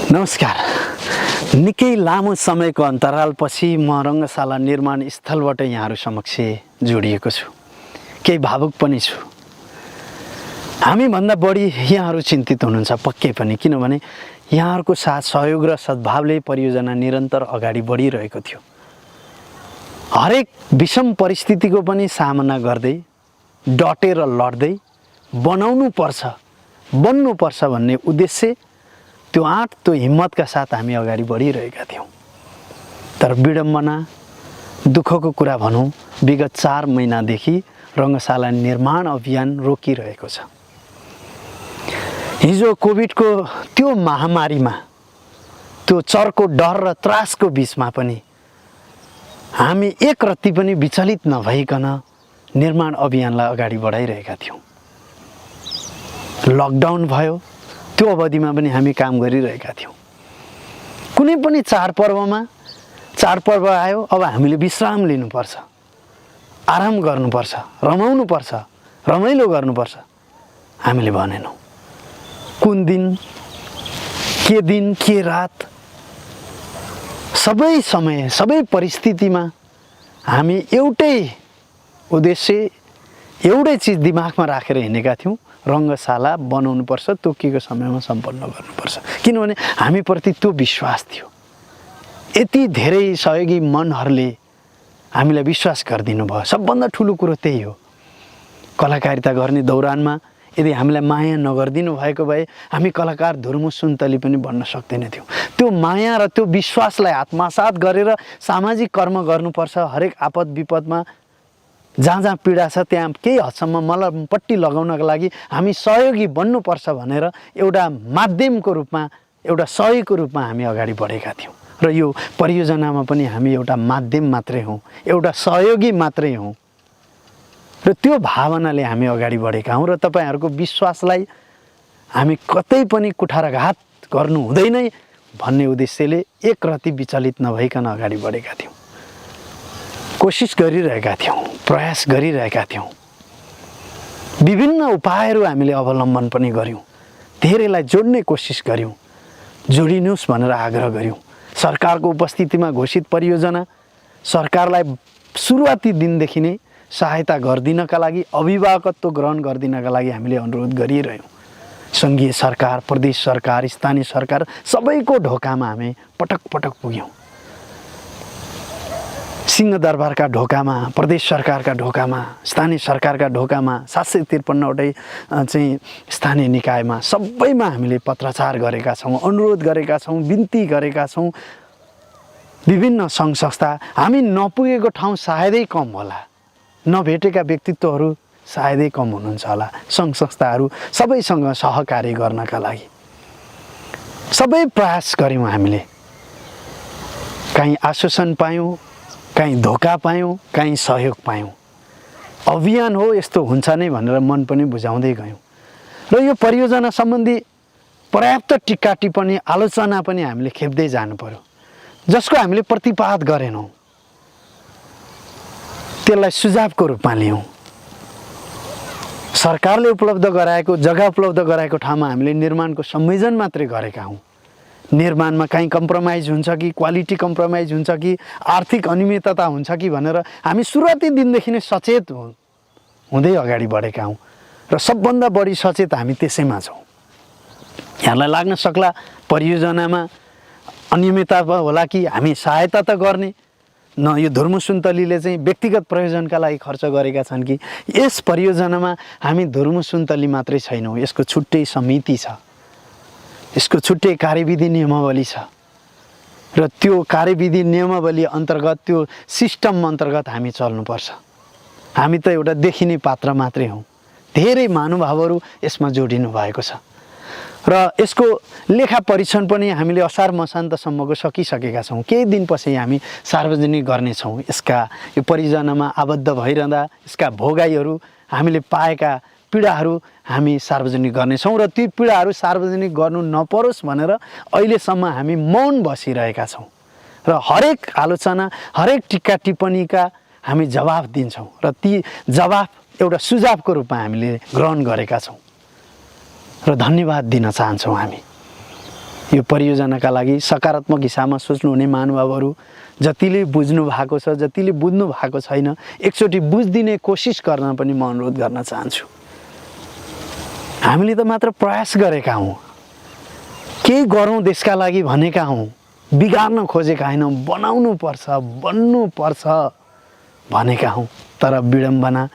नमस्कार। निकै लामो समयको अन्तरालपछि म रङ्गशाला निर्माण स्थलबाट यहाँहरू समक्ष जोडिएको छु। केही भावुक पनि छु। हामीभन्दा बढी यहाँहरू चिन्तित हुनुहुन्छ पक्कै पनि, किनभने यहाँहरूको साथ सहयोग र सद्भावले परियोजना निरन्तर अगाडि बढिरहेको थियो। हरेक विषम परिस्थितिको पनि सामना गर्दै डटेर लड्दै बन्नुपर्छ भन्ने उद्देश्य, त्यो आँट, त्यो हिम्मतका साथ हामी अगाडि बढिरहेका थियौँ। तर विडम्बना, दुःखको कुरा भनौँ, विगत 4 महिनादेखि रङ्गशाला निर्माण अभियान रोकिरहेको छ। हिजो कोभिडको त्यो महामारीमा, त्यो चर्को डर र त्रासको बिचमा पनि हामी एक रत्ती पनि विचलित नभइकन निर्माण अभियानलाई अगाडि बढाइरहेका थियौँ। लकडाउन भयो, त्यो अवधिमा पनि हामी काम गरिरहेका थियौँ। कुनै पनि चाडपर्व आयो, अब हामीले विश्राम लिनुपर्छ, आराम गर्नुपर्छ, रमाउनुपर्छ, रमाइलो गर्नुपर्छ, हामीले भनेनौँ। कुन दिन के रात, सबै समय, सबै परिस्थितिमा हामी एउटै उद्देश्य, एउटै चिज दिमागमा राखेर हिँडेका थियौँ। रङ्गशाला बनाउनुपर्छ, तोकिएको समयमा सम्पन्न गर्नुपर्छ, किनभने हामीप्रति त्यो विश्वास थियो। यति धेरै सहयोगी मनहरूले हामीलाई विश्वास गरिदिनु भयो। सबभन्दा ठुलो कुरो त्यही हो। कलाकारिता गर्ने दौरानमा यदि हामीलाई माया नगरिदिनु भएको भए हामी कलाकार धुर्मु सुन्तली पनि बन्न सक्दैनथ्यौँ। त्यो माया र त्यो विश्वासलाई आत्मसात गरेर सामाजिक कर्म गर्नुपर्छ। हरेक आपद विपदमा जहाँ पीडा छ त्यहाँ केही हदसम्म मलमपट्टि लगाउनका लागि हामी सहयोगी बन्नुपर्छ भनेर एउटा माध्यमको रूपमा, एउटा सहयोगको रूपमा हामी अगाडि बढेका थियौँ। र यो परियोजनामा पनि हामी एउटा माध्यम मात्रै हौँ, एउटा सहयोगी मात्रै हौँ। र त्यो भावनाले हामी अगाडि बढेका हौँ। र तपाईँहरूको विश्वासलाई हामी कतै पनि कुठाराघात गर्नु हुँदैन भन्ने उद्देश्यले एक रत्ती विचलित नभइकन अगाडि बढेका थियौँ। कोसिस गरिरहेका थियौँ, प्रयास गरिरहेका थियौँ। विभिन्न उपायहरू हामीले अवलम्बन पनि गऱ्यौँ। धेरैलाई जोड्ने कोसिस गऱ्यौँ, जोडिनुहोस् भनेर आग्रह गऱ्यौँ। सरकारको उपस्थितिमा घोषित परियोजना, सरकारलाई सुरुवाती दिनदेखि नै सहायता गरिदिनका लागि, अभिभावकत्व ग्रहण गरिदिनका लागि हामीले अनुरोध गरिरह्यौँ। सङ्घीय सरकार, प्रदेश सरकार, स्थानीय सरकार, सबैको ढोकामा हामी पटक पटक पुग्यौँ। सिंहदरबारका ढोकामा, प्रदेश सरकारका ढोकामा, स्थानीय सरकारका ढोकामा, 753वटै चाहिँ स्थानीय निकायमा, सबैमा हामीले पत्राचार गरेका छौँ, अनुरोध गरेका छौँ, बिन्ती गरेका छौँ। विभिन्न सङ्घ संस्था, हामी नपुगेको ठाउँ सायदै कम होला, नभेटेका व्यक्तित्वहरू सायदै कम हुनुहुन्छ होला। सङ्घ संस्थाहरू सबैसँग सहकार्य गर्नका लागि सबै प्रयास गऱ्यौँ हामीले। काहीँ आश्वासन पायौँ, काहीँ धोका पायौँ, काहीँ सहयोग पायौँ। अभियान हो, यस्तो हुन्छ नै भनेर मन पनि बुझाउँदै गयौँ। र यो परियोजना सम्बन्धी पर्याप्त टिक्का टिप्पणी, आलोचना पनि हामीले खेप्दै जानु पर्यो, जसको हामीले प्रतिवाद गरेनौँ। त्यसलाई सुझावको रूपमा लियौँ। सरकारले उपलब्ध गराएको, जग्गा उपलब्ध गराएको ठाउँमा हामीले निर्माणको संयोजन मात्रै गरेका हौँ। निर्माणमा काहीँ कम्प्रोमाइज हुन्छ कि, क्वालिटी कम्प्रोमाइज हुन्छ कि, आर्थिक अनियमितता हुन्छ कि भनेर हामी सुरुवाती दिनदेखि नै सचेत हुँदै अगाडि बढेका हौँ। र सबभन्दा बढी सचेत हामी त्यसैमा छौँ। यहाँलाई लाग्न सक्ला परियोजनामा अनियमितता होला कि हामी सहायता त गर्ने न, यो धुर्मु सुन्तलीले चाहिँ व्यक्तिगत प्रयोजनका लागि खर्च गरेका छन् कि। यस परियोजनामा हामी धुर्मु सुन्तली मात्रै छैनौँ, यसको छुट्टै समिति छ, यसको छुट्टै कार्यविधि नियमावली छ। र त्यो कार्यविधि नियमावली अन्तर्गत, त्यो सिस्टम अन्तर्गत हामी चल्नुपर्छ। हामी त एउटा देखिने पात्र मात्रै हौँ। धेरै महानुभावहरू यसमा जोडिनु भएको छ। र यसको लेखा परीक्षण पनि हामीले असार मसान्तसम्मको सकिसकेका छौँ। केही दिनपछि हामी सार्वजनिक गर्नेछौँ। यो परियोजनामा आबद्ध भइरहँदा यसका भोगाईहरू, हामीले पाएका पीडाहरू हामी सार्वजनिक गर्नेछौँ। र ती पीडाहरू सार्वजनिक गर्नु नपरोस् भनेर अहिलेसम्म हामी मौन बसिरहेका छौँ। र हरेक आलोचना, हरेक टिक्का टिप्पणीका हामी जवाफ दिन्छौँ। र ती जवाफ एउटा सुझावको रूपमा हामीले ग्रहण गरेका छौँ। र धन्यवाद दिन चाहन्छौँ हामी। यो परियोजनाका लागि सकारात्मक हिसाबमा सोच्नुहुने महानुभावहरू जतिले बुझ्नु भएको छ, जतिले बुझ्नु भएको छैन, एकचोटि बुझिदिने कोसिस गर्न पनि म अनुरोध गर्न चाहन्छु। हामीले त मात्र प्रयास गरेका हौँ, केही गरौँ देशका लागि भनेका हौँ, बिगार्न खोजेका होइनौँ, बनाउनु पर्छ, बन्नु पर्छ भनेका हौँ। तर विडम्बना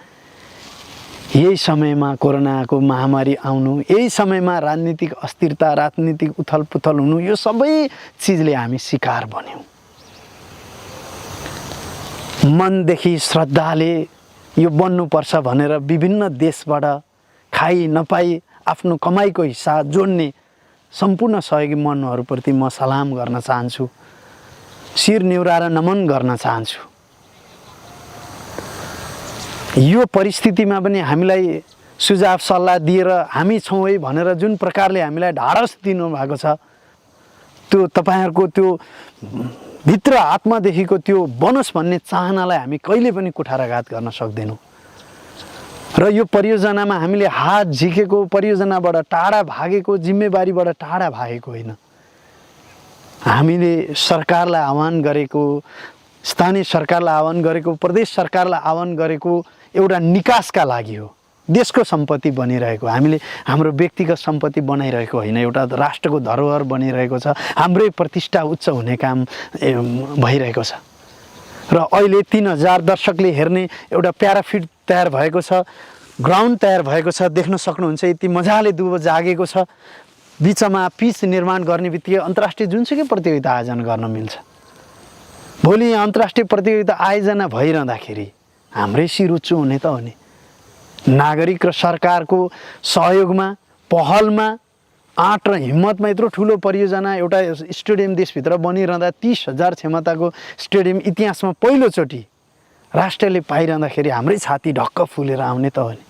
यही समयमा कोरोनाको महामारी आउनु, यही समयमा राजनीतिक अस्थिरता, राजनीतिक उथलपुथल हुनु, यो सबै चिजले हामी शिकार बन्यौँ। मनदेखि श्रद्धाले यो बन्नुपर्छ भनेर विभिन्न देशबाट खाइ नपाई आफ्नो कमाइको हिस्सा जोड्ने सम्पूर्ण सहयोगी मनहरूप्रति म सलाम गर्न चाहन्छु, शिर निहुराएर नमन गर्न चाहन्छु। यो परिस्थितिमा पनि हामीलाई सुझाव सल्लाह दिएर हामी छौँ है भनेर जुन प्रकारले हामीलाई ढाडस दिनुभएको छ, त्यो तपाईँहरूको त्यो भित्र आत्मादेखिको त्यो बनोस् भन्ने चाहनालाई हामी कहिले पनि कुठाराघात गर्न सक्दैनौँ। र यो परियोजनामा हामीले हात झिकेको, परियोजनाबाट टाढा भागेको, जिम्मेवारीबाट टाढा भागेको होइन। हामीले सरकारलाई आह्वान गरेको, स्थानीय सरकारलाई आह्वान गरेको, प्रदेश सरकारलाई आह्वान गरेको एउटा निकासका लागि हो। देशको सम्पत्ति बनिरहेको, हामीले हाम्रो व्यक्तिगत सम्पत्ति बनाइरहेको होइन, एउटा राष्ट्रको धरोहर बनिरहेको छ, हाम्रै प्रतिष्ठा उच्च हुने काम भइरहेको छ। र अहिले 3000 दर्शकले हेर्ने एउटा प्याराफिट तयार भएको छ, ग्राउन्ड तयार भएको छ, देख्न सक्नुहुन्छ। यति मजाले दुबो जागेको छ। बिचमा पिच निर्माण गर्ने बित्तिकै अन्तर्राष्ट्रिय जुनसुकै प्रतियोगिता आयोजना गर्न मिल्छ। भोलि यहाँ अन्तर्राष्ट्रिय प्रतियोगिता आयोजना भइरहँदाखेरि हाम्रै शिर उच्च हुने त हो नि। नागरिक र सरकारको सहयोगमा, पहलमा, आँट र हिम्मतमा यत्रो ठुलो परियोजना, एउटा स्टेडियम देशभित्र बनिरहँदा 30,000 क्षमताको स्टेडियम इतिहासमा पहिलोचोटि राष्ट्रले पाइरहँदाखेरि हाम्रै छाती ढक्क फुलेर आउने त हो नि।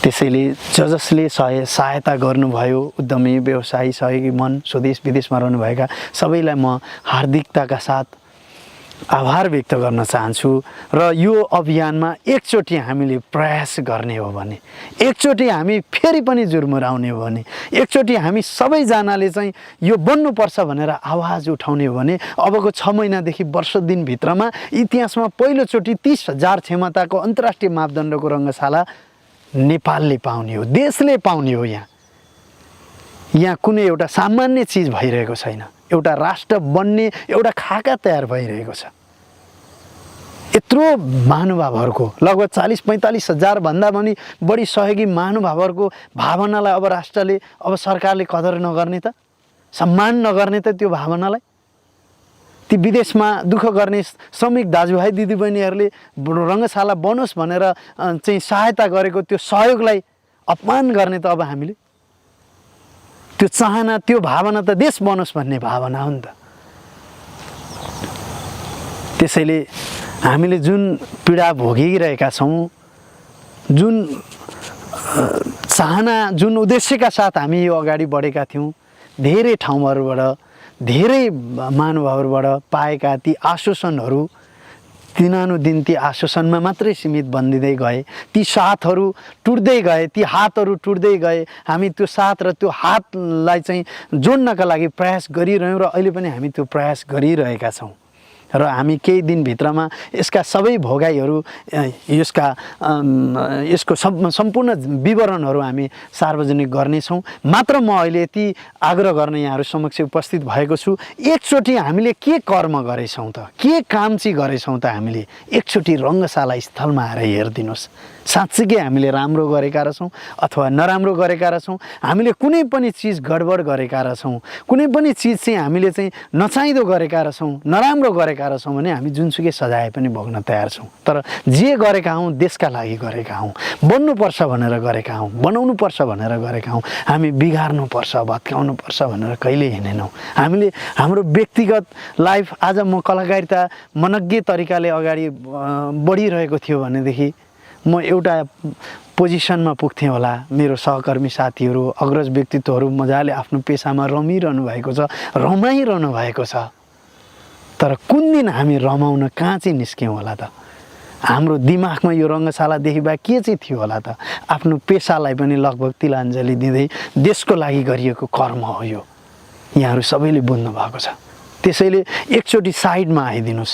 त्यसैले जसले सहायता गर्नुभयो, उद्यमी, व्यवसायी, सहयोगी मन, स्वदेश विदेशमा रहनुभएका सबैलाई म हार्दिकताका साथ आभार व्यक्त गर्न चाहन्छु। र यो अभियानमा एकचोटि हामीले प्रयास गर्ने हो भने, एकचोटि हामी फेरि पनि जुर्मुराउने हो भने, एकचोटि हामी सबैजनाले चाहिँ यो बन्नुपर्छ भनेर आवाज उठाउने हो भने अबको 6 महिनादेखि वर्ष दिनभित्रमा इतिहासमा पहिलोचोटि 30,000 क्षमताको अन्तर्राष्ट्रिय मापदण्डको रङ्गशाला नेपालले पाउने हो, देशले पाउने हो। यहाँ कुनै एउटा सामान्य चिज भइरहेको छैन, एउटा राष्ट्र बन्ने एउटा खाका तयार भइरहेको छ। यत्रो महानुभावहरूको लगभग 40-45 हजार भन्दा पनि बढी सहयोगी महानुभावहरूको भावनालाई अब राष्ट्रले, अब सरकारले कदर नगर्ने त, सम्मान नगर्ने त त्यो भावनालाई। ती विदेशमा दुःख गर्ने श्रमिक दाजुभाइ दिदीबहिनीहरूले रङ्गशाला बनोस् भनेर चाहिँ सहायता गरेको त्यो सहयोगलाई अपमान गर्ने त अब हामीले। त्यो चाहना, त्यो भावना त देश बनोस् भन्ने भावना हो नि त। त्यसैले हामीले जुन पीडा भोगिरहेका छौँ, जुन चाहना, जुन उद्देश्यका साथ हामी यो अगाडि बढेका थियौँ, धेरै ठाउँहरूबाट, धेरै महानुभावहरूबाट पाएका ती आश्वासनहरू दिनानुदिन ती आश्वासनमा मात्रै सीमित बन्दिँदै गए। ती साथहरू टुट्दै गए, ती हातहरू टुट्दै गए। हामी त्यो साथ र त्यो हातलाई चाहिँ जोड्नका लागि प्रयास गरिरह्यौँ र अहिले पनि हामी त्यो प्रयास गरिरहेका छौँ। र हामी केही दिनभित्रमा यसका सबै भोगाइहरू, यसको सम्पूर्ण विवरणहरू हामी सार्वजनिक गर्नेछौँ। मात्र म अहिले यति आग्रह गर्न यहाँहरू समक्ष उपस्थित भएको छु, एकचोटि हामीले के कर्म गरेछौँ त, के काम चाहिँ गरेछौँ त, हामीले एकचोटि रङ्गशाला स्थलमा आएर हेरिदिनुहोस्। साँच्चीकै हामीले राम्रो गरेका रहेछौँ अथवा नराम्रो गरेका रहेछौँ, हामीले कुनै पनि चिज गडबड गरेका रहेछौँ, कुनै पनि चिज चाहिँ हामीले चाहिँ नचाहिँदो गरेका रहेछौँ, नराम्रो गरेका रहेछौँ भने हामी जुनसुकै सजाय पनि भोग्न तयार छौँ। तर जे गरेका हौँ देशका लागि गरेका हौँ, बन्नुपर्छ भनेर गरेका हौँ, बनाउनुपर्छ भनेर गरेका हौँ। हामी बिगार्नुपर्छ, भत्काउनुपर्छ भनेर कहिल्यै हिँडेनौँ। हामीले हाम्रो व्यक्तिगत लाइफ, आज म कलाकारिता मनज्ञ तरिकाले अगाडि बढिरहेको थियो भनेदेखि म एउटा पोजिसनमा पुग्थेँ होला। मेरो सहकर्मी साथीहरू, अग्रज व्यक्तित्वहरू मजाले आफ्नो पेसामा रमिरहनु भएको छ, रमाइरहनु भएको छ। तर कुन दिन हामी रमाउन कहाँ चाहिँ निस्क्यौँ होला त? हाम्रो दिमागमा यो रङ्गशालादेखि बा के चाहिँ थियो होला त? आफ्नो पेसालाई पनि लगभग तिलाञ्जली दिँदै देशको लागि गरिएको कर्म हो यो। यहाँहरू सबैले बुझ्नु भएको छ। त्यसैले एकचोटि साइडमा आइदिनुहोस्,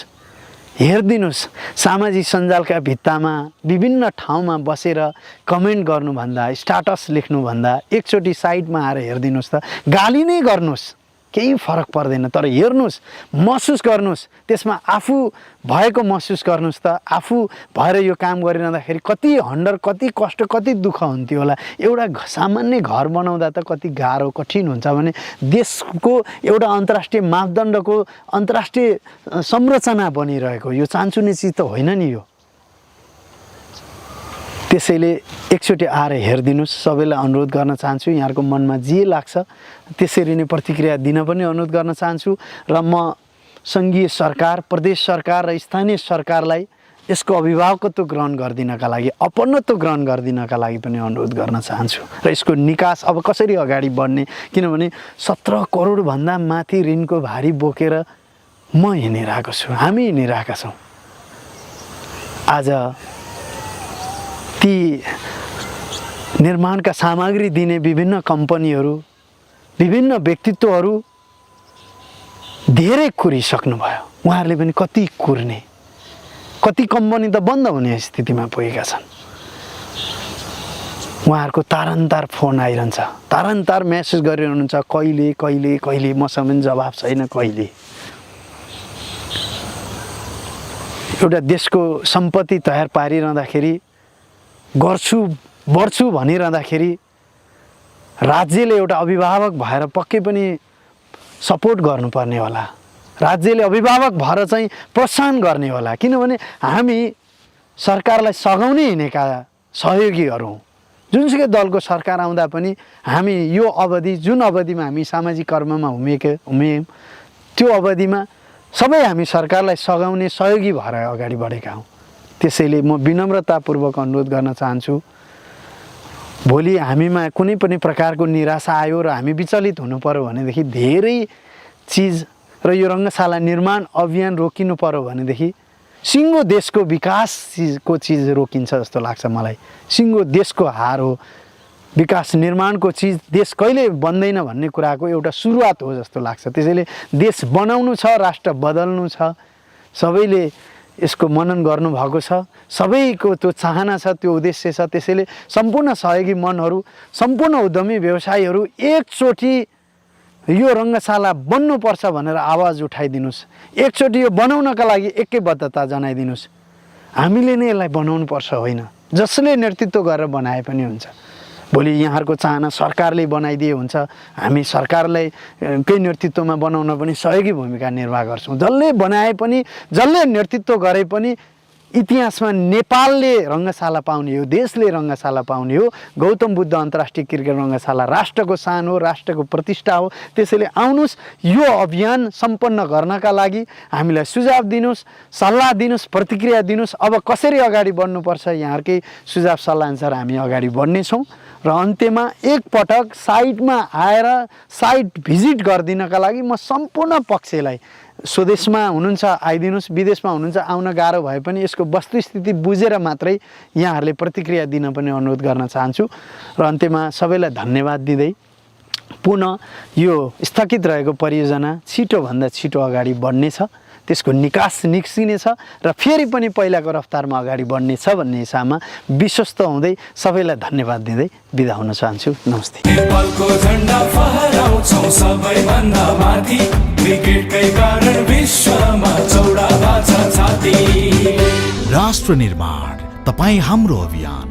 हेरिदिनुहोस्। सामाजिक सञ्जालका भित्तामा विभिन्न ठाउँमा बसेर कमेन्ट गर्नुभन्दा, स्ट्याटस लेख्नुभन्दा एकचोटि साइडमा आएर हेरिदिनुहोस् त। गाली नै गर्नुहोस्, केही फरक पर्दैन, तर हेर्नुहोस्, महसुस गर्नुहोस्, त्यसमा आफू भएको महसुस गर्नुहोस् त। आफू भएर यो काम गरिरहँदाखेरि कति हन्डर, कति कष्ट, कति दुःख हुन्थ्यो होला। एउटा सामान्य घर बनाउँदा त कति गाह्रो कठिन हुन्छ भने देशको एउटा अन्तर्राष्ट्रिय मापदण्डको अन्तर्राष्ट्रिय संरचना बनिरहेको यो चान्चुने चिज त होइन नि यो। त्यसैले एकचोटि आएर हेरिदिनुहोस्। सबैलाई अनुरोध गर्न चाहन्छु, यहाँहरूको मनमा जे लाग्छ त्यसरी नै प्रतिक्रिया दिन पनि अनुरोध गर्न चाहन्छु। र म सङ्घीय सरकार, प्रदेश सरकार र स्थानीय सरकारलाई यसको अभिभावकत्व ग्रहण गरिदिनका लागि, अपनत्व ग्रहण गरिदिनका लागि पनि अनुरोध गर्न चाहन्छु। र यसको निकास अब कसरी अगाडि बढ्ने, किनभने 17 करोडभन्दा माथि ऋणको भारी बोकेर म हिँडिरहेको छु, हामी हिँडिरहेका छौँ। आज ती निर्माणका सामग्री दिने विभिन्न कम्पनीहरू, विभिन्न व्यक्तित्वहरू धेरै कुरिसक्नुभयो। उहाँहरूले पनि कति कुर्ने, कति कम्पनी त बन्द हुने स्थितिमा पुगेका छन्। उहाँहरूको तारन्तार फोन आइरहन्छ, तारन्तार मेसेज गरिरहनुहुन्छ, कहिले कहिले कहिले, मसँग पनि जवाब छैन कहिले। एउटा देशको सम्पत्ति तयार पारिरहँदाखेरि, गर्छु बढ्छु भनिरहँदाखेरि राज्यले एउटा अभिभावक भएर पक्कै पनि सपोर्ट गर्नुपर्ने होला। राज्यले अभिभावक भएर चाहिँ प्रोत्साहन गर्ने होला, किनभने हामी सरकारलाई सघाउनै हिँडेका सहयोगीहरू हौँ। जुनसुकै दलको सरकार आउँदा पनि हामी यो अवधि, जुन अवधिमा हामी सामाजिक कर्ममा हुम्यौँ त्यो अवधिमा सबै हामी सरकारलाई सघाउने सहयोगी भएर अगाडि बढेका हौँ। त्यसैले म विनम्रतापूर्वक अनुरोध गर्न चाहन्छु, भोलि हामीमा कुनै पनि प्रकारको निराशा आयो र हामी विचलित हुनु पर्यो भनेदेखि धेरै चिज र यो रङ्गशाला निर्माण अभियान रोकिनु पर्यो भनेदेखि सिङ्गो देशको विकासको चिज रोकिन्छ जस्तो लाग्छ मलाई। सिङ्गो देशको हार हो। विकास निर्माणको चिज देश कहिले बन्दैन भन्ने कुराको एउटा सुरुवात हो जस्तो लाग्छ। त्यसैले देश बनाउनु छ, राष्ट्र बदल्नु छ, सबैले यसको मनन गर्नुभएको छ, सबैको त्यो चाहना छ, त्यो उद्देश्य छ। त्यसैले सम्पूर्ण सहयोगी मनहरू, सम्पूर्ण उद्यमी व्यवसायीहरू एकचोटि यो रङ्गशाला बन्नुपर्छ भनेर आवाज उठाइदिनुहोस्। एकचोटि यो बनाउनका लागि एकैबद्धता जनाइदिनुहोस्। हामीले नै यसलाई बनाउनुपर्छ होइन, जसले नेतृत्व गरेर बनाए पनि हुन्छ। भोलि यहाँहरूको चाहना सरकारले बनाइदिए हुन्छ, हामी सरकारलाई कै नेतृत्वमा बनाउन पनि सहयोगी भूमिका निर्वाह गर्छौँ। जसले बनाए पनि, जसले नेतृत्व गरे पनि इतिहासमा नेपालले रङ्गशाला पाउने हो, देशले रङ्गशाला पाउने हो। गौतम बुद्ध अन्तर्राष्ट्रिय क्रिकेट रङ्गशाला राष्ट्रको सान हो, राष्ट्रको प्रतिष्ठा हो। त्यसैले आउनुहोस्, यो अभियान सम्पन्न गर्नका लागि हामीलाई सुझाव दिनुहोस्, सल्लाह दिनुहोस्, प्रतिक्रिया दिनुहोस्। अब कसरी अगाडि बढ्नुपर्छ यहाँहरूकै सुझाव सल्लाह अनुसार हामी अगाडि बढ्नेछौँ। र अन्त्यमा एकपटक साइटमा आएर साइट भिजिट गरिदिनका लागि म सम्पूर्ण पक्षलाई, स्वदेशमा हुनुहुन्छ आइदिनुहोस्, विदेशमा हुनुहुन्छ आउन गाह्रो भए पनि यसको वस्तुस्थिति बुझेर मात्रै यहाँहरूले प्रतिक्रिया दिन पनि अनुरोध गर्न चाहन्छु। र अन्त्यमा सबैलाई धन्यवाद दिँदै पुनः यो स्थगित रहेको परियोजना छिटोभन्दा छिटो अगाडि बढ्नेछ, त्यसको निकास निस्किनेछ र फेरि पनि पहिलाको रफ्तारमा अगाडि बढ्नेछ भन्ने हिसाबमा विश्वस्त हुँदै सबैलाई धन्यवाद दिँदै बिदा हुन चाहन्छु। नमस्ते। नेपालको झण्डा फहराउँछौं सबैभन्दा माथि, क्रिकेटकै कारण विश्वमा चौडा छ छाती। राष्ट्र निर्माण तपाईँ हाम्रो अभियान।